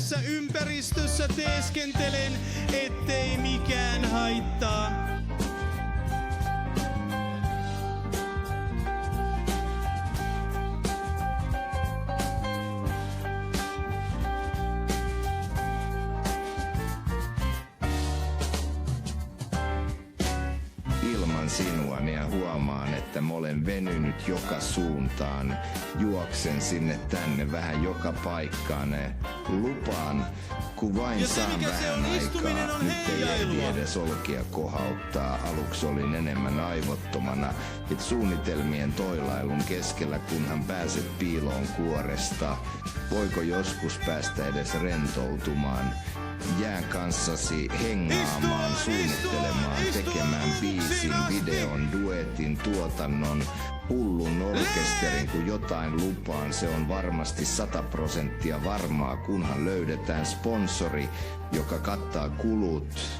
tässä ympäristössä teeskentelen, ettei mikään haittaa. Ilman sinua niin huomaan, että mä olen venynyt joka suuntaan. Juoksen sinne tänne vähän joka paikkaan. Lupaan, kun vain Ja se, saan mikä se on, vähän istuminen aikaa. on Nyt ei ehdi heijailua. edes olkia kohauttaa. Aluksi olin enemmän aivottomana. Et suunnitelmien toilailun keskellä, kunhan pääset piiloon kuoresta. Voiko joskus päästä edes rentoutumaan? Jään kanssasi hengaamaan, suunnittelemaan, tekemään biisin, videon, duetin, tuotannon, hullun orkesterin, kun jotain lupaan. Se on varmasti 100% varmaa, kunhan löydetään sponsori, joka kattaa kulut.